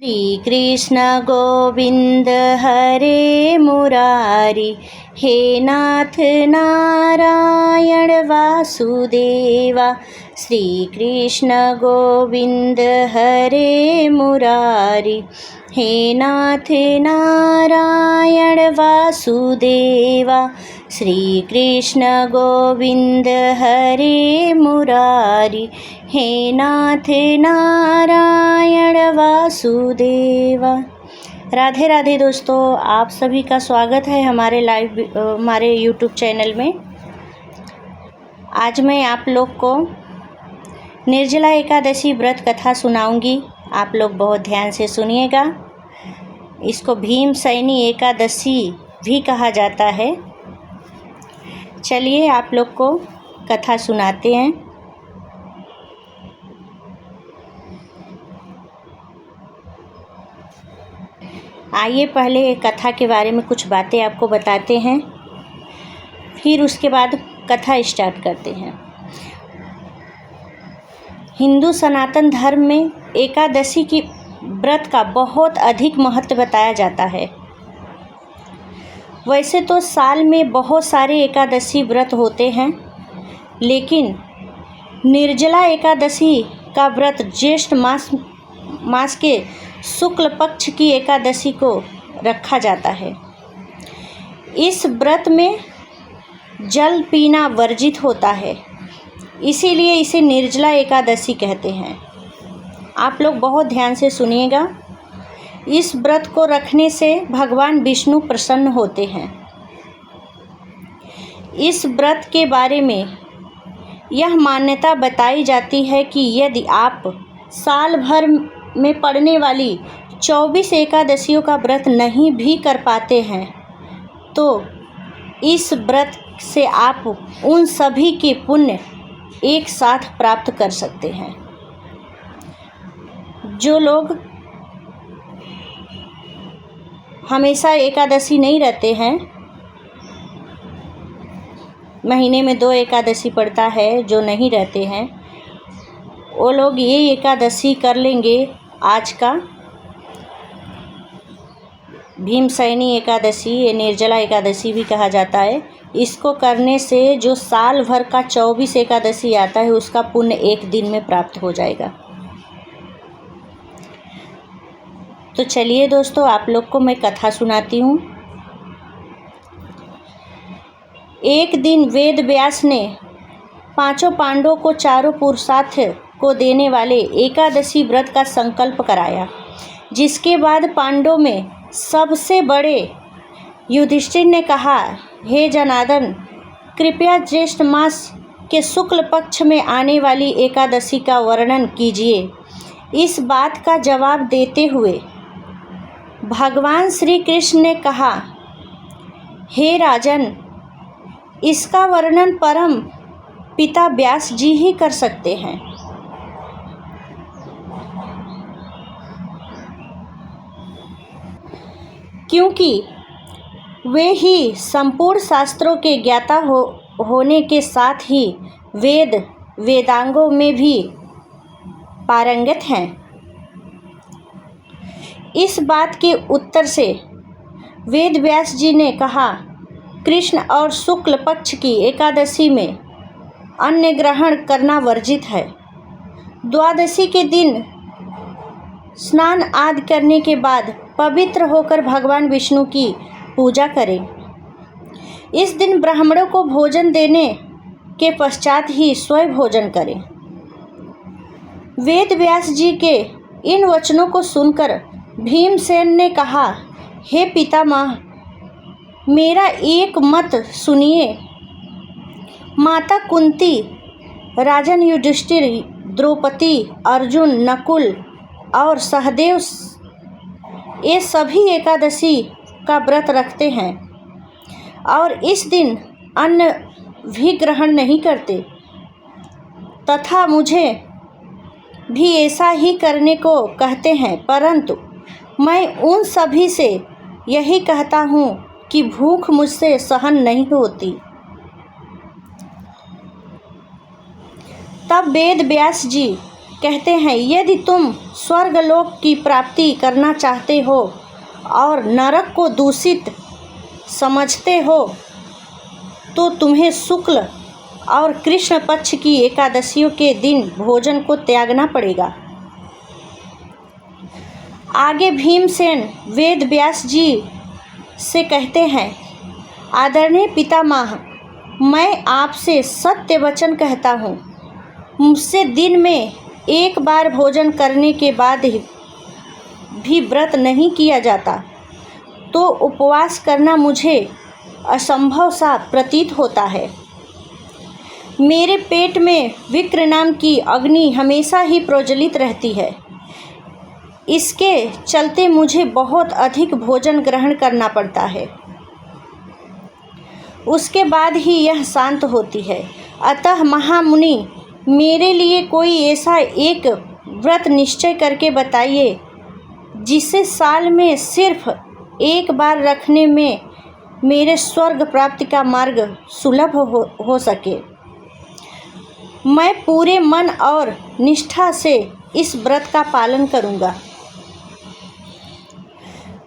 श्री कृष्ण गोविंद हरे मुरारी, हे नाथ नारायण वासुदेवा। श्री कृष्ण गोविंद हरे मुरारी, हे नाथ नारायण वासुदेवा। श्री कृष्ण गोविंद हरे मुरारी, हे नाथ नारायण वासुदेवा। राधे राधे दोस्तों, आप सभी का स्वागत है हमारे YouTube चैनल में। आज मैं आप लोग को निर्जला एकादशी व्रत कथा सुनाऊंगी। आप लोग बहुत ध्यान से सुनिएगा। इसको भीमसैनी एकादशी भी कहा जाता है। चलिए आप लोग को कथा सुनाते हैं। आइए पहले कथा के बारे में कुछ बातें आपको बताते हैं, फिर उसके बाद कथा स्टार्ट करते हैं। हिंदू सनातन धर्म में एकादशी की व्रत का बहुत अधिक महत्व बताया जाता है। वैसे तो साल में बहुत सारे एकादशी व्रत होते हैं, लेकिन निर्जला एकादशी का व्रत ज्येष्ठ मास के शुक्ल पक्ष की एकादशी को रखा जाता है। इस व्रत में जल पीना वर्जित होता है, इसीलिए इसे निर्जला एकादशी कहते हैं। आप लोग बहुत ध्यान से सुनिएगा। इस व्रत को रखने से भगवान विष्णु प्रसन्न होते हैं। इस व्रत के बारे में यह मान्यता बताई जाती है कि यदि आप साल भर में पड़ने वाली 24 एकादशियों का व्रत नहीं भी कर पाते हैं, तो इस व्रत से आप उन सभी के पुण्य एक साथ प्राप्त कर सकते हैं। जो लोग हमेशा एकादशी नहीं रहते हैं, महीने में 2 एकादशी पड़ता है, जो नहीं रहते हैं वो लोग ये एकादशी कर लेंगे। आज का भीमसैनी एकादशी, ये निर्जला एकादशी भी कहा जाता है। इसको करने से जो साल भर का 24 एकादशी आता है, उसका पुण्य एक दिन में प्राप्त हो जाएगा। तो चलिए दोस्तों, आप लोग को मैं कथा सुनाती हूँ। एक दिन वेद व्यास ने 5 पांडवों को चारों पुरुषार्थ को देने वाले एकादशी व्रत का संकल्प कराया, जिसके बाद पांडवों में सबसे बड़े युधिष्ठिर ने कहा, हे जनार्दन, कृपया ज्येष्ठ मास के शुक्ल पक्ष में आने वाली एकादशी का वर्णन कीजिए। इस बात का जवाब देते हुए भगवान श्री कृष्ण ने कहा, हे राजन, इसका वर्णन परम पिता व्यास जी ही कर सकते हैं। क्योंकि वे ही संपूर्ण शास्त्रों के ज्ञाता होने के साथ ही वेदांगों में भी पारंगत हैं। इस बात के उत्तर से वेद व्यास जी ने कहा, कृष्ण और शुक्ल पक्ष की एकादशी में अन्न ग्रहण करना वर्जित है। द्वादशी के दिन स्नान आदि करने के बाद पवित्र होकर भगवान विष्णु की पूजा करें। इस दिन ब्राह्मणों को भोजन देने के पश्चात ही स्वयं भोजन करें। वेद व्यास जी के इन वचनों को सुनकर भीमसेन ने कहा, हे पितामह, मेरा एक मत सुनिए। माता कुंती, राजन युधिष्ठिर, द्रौपदी, अर्जुन, नकुल और सहदेव ये सभी एकादशी का व्रत रखते हैं और इस दिन अन्न भी ग्रहण नहीं करते, तथा मुझे भी ऐसा ही करने को कहते हैं। परंतु मैं उन सभी से यही कहता हूँ कि भूख मुझसे सहन नहीं होती। तब वेद व्यास जी कहते हैं, यदि तुम स्वर्गलोक की प्राप्ति करना चाहते हो और नरक को दूषित समझते हो तो तुम्हें शुक्ल और कृष्ण पक्ष की एकादशियों के दिन भोजन को त्यागना पड़ेगा। आगे भीमसेन वेद व्यास जी से कहते हैं, आदरणीय पितामह, मैं आपसे सत्य वचन कहता हूँ, मुझसे दिन में एक बार भोजन करने के बाद भी व्रत नहीं किया जाता तो उपवास करना मुझे असंभव सा प्रतीत होता है। मेरे पेट में विक्र नाम की अग्नि हमेशा ही प्रज्वलित रहती है। इसके चलते मुझे बहुत अधिक भोजन ग्रहण करना पड़ता है, उसके बाद ही यह शांत होती है। अतः महामुनि, मेरे लिए कोई ऐसा एक व्रत निश्चय करके बताइए जिसे साल में सिर्फ एक बार रखने में मेरे स्वर्ग प्राप्ति का मार्ग सुलभ हो सके। मैं पूरे मन और निष्ठा से इस व्रत का पालन करूँगा।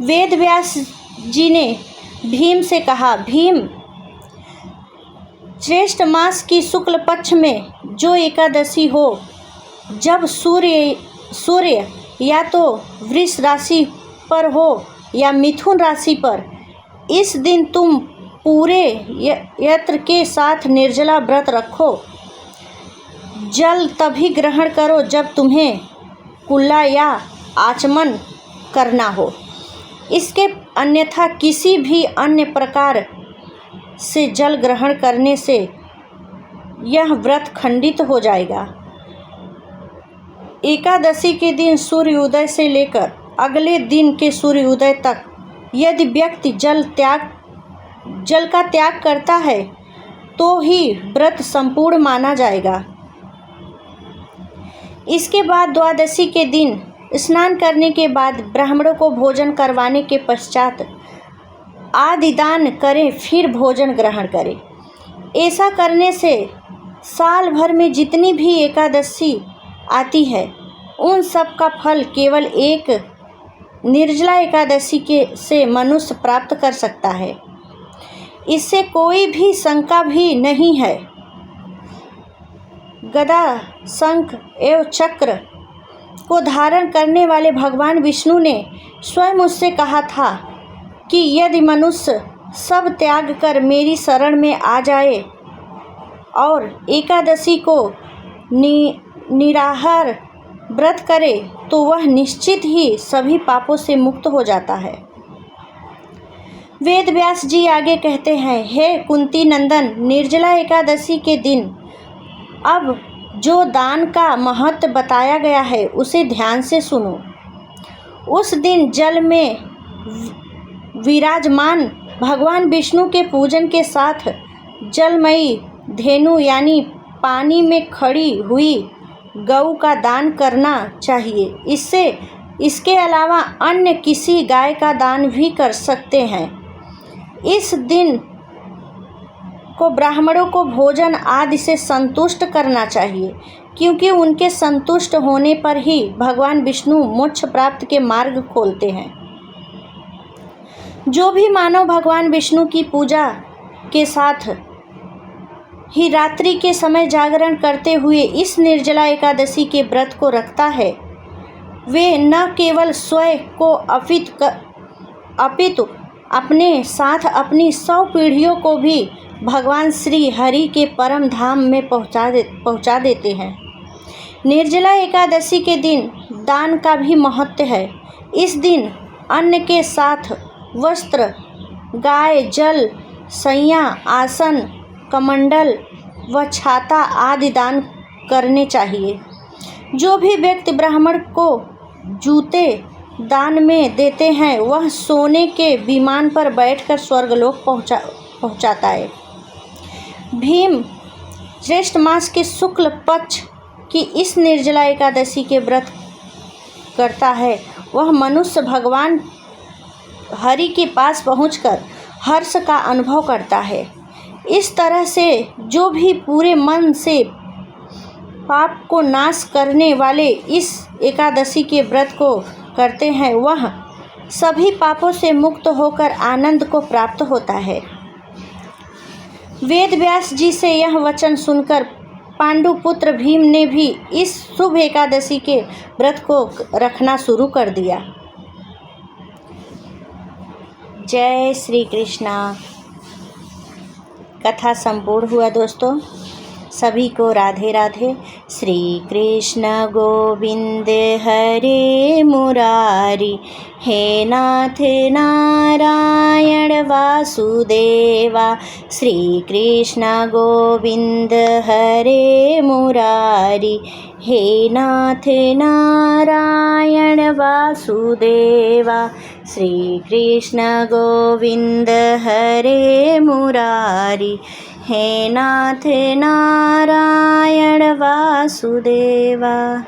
वेद व्यास जी ने भीम से कहा, भीम, ज्येष्ठ मास की शुक्ल पक्ष में जो एकादशी हो, जब सूर्य या तो वृष राशि पर हो या मिथुन राशि पर, इस दिन तुम पूरे यत्र के साथ निर्जला व्रत रखो। जल तभी ग्रहण करो जब तुम्हें कुल्ला या आचमन करना हो। इसके अन्यथा किसी भी अन्य प्रकार से जल ग्रहण करने से यह व्रत खंडित हो जाएगा। एकादशी के दिन सूर्योदय से लेकर अगले दिन के सूर्योदय तक यदि व्यक्ति जल का त्याग करता है तो ही व्रत संपूर्ण माना जाएगा। इसके बाद द्वादशी के दिन स्नान करने के बाद ब्राह्मणों को भोजन करवाने के पश्चात आदि दान करें, फिर भोजन ग्रहण करें। ऐसा करने से साल भर में जितनी भी एकादशी आती है उन सब का फल केवल एक निर्जला एकादशी से मनुष्य प्राप्त कर सकता है। इससे कोई भी शंका भी नहीं है। गदा, शंख एवं चक्र को धारण करने वाले भगवान विष्णु ने स्वयं मुझसे कहा था कि यदि मनुष्य सब त्याग कर मेरी शरण में आ जाए और एकादशी को निराहार व्रत करे तो वह निश्चित ही सभी पापों से मुक्त हो जाता है। वेद व्यास जी आगे कहते हैं, हे कुंती नंदन, निर्जला एकादशी के दिन अब जो दान का महत्व बताया गया है उसे ध्यान से सुनो। उस दिन जल में विराजमान भगवान विष्णु के पूजन के साथ जलमयी धेनु यानी पानी में खड़ी हुई गऊ का दान करना चाहिए। इसके अलावा अन्य किसी गाय का दान भी कर सकते हैं। इस दिन को ब्राह्मणों को भोजन आदि से संतुष्ट करना चाहिए, क्योंकि उनके संतुष्ट होने पर ही भगवान विष्णु मोक्ष प्राप्त के मार्ग खोलते हैं। जो भी मानव भगवान विष्णु की पूजा के साथ ही रात्रि के समय जागरण करते हुए इस निर्जला एकादशी के व्रत को रखता है, वे न केवल स्वयं को अपितु अपने साथ अपनी 100 पीढ़ियों को भी भगवान श्री हरि के परम धाम में पहुंचा देते हैं। निर्जला एकादशी के दिन दान का भी महत्व है। इस दिन अन्न के साथ वस्त्र, गाय, जल, सैया, आसन, कमंडल व छाता आदि दान करने चाहिए। जो भी व्यक्ति ब्राह्मण को जूते दान में देते हैं वह सोने के विमान पर बैठकर स्वर्गलोक पहुंचाता है। भीम ज्येष्ठ मास के शुक्ल पक्ष की इस निर्जला एकादशी के व्रत करता है, वह मनुष्य भगवान हरि के पास पहुंचकर हर्ष का अनुभव करता है। इस तरह से जो भी पूरे मन से पाप को नाश करने वाले इस एकादशी के व्रत को करते हैं वह सभी पापों से मुक्त होकर आनंद को प्राप्त होता है। वेद व्यास जी से यह वचन सुनकर पांडुपुत्र भीम ने भी इस शुभ एकादशी के व्रत को रखना शुरू कर दिया। जय श्री कृष्णा। कथा संपूर्ण हुआ दोस्तों। सभी को राधे राधे। श्री कृष्ण गोविंद हरे मुरारी, हे नाथ नारायण वासुदेवा। श्री कृष्ण गोविंद हरे मुरारी, हे नाथ नारायण वासुदेवा। श्री कृष्ण गोविंद हरे मुरारी, हे नाथ नारायण वासुदेवा।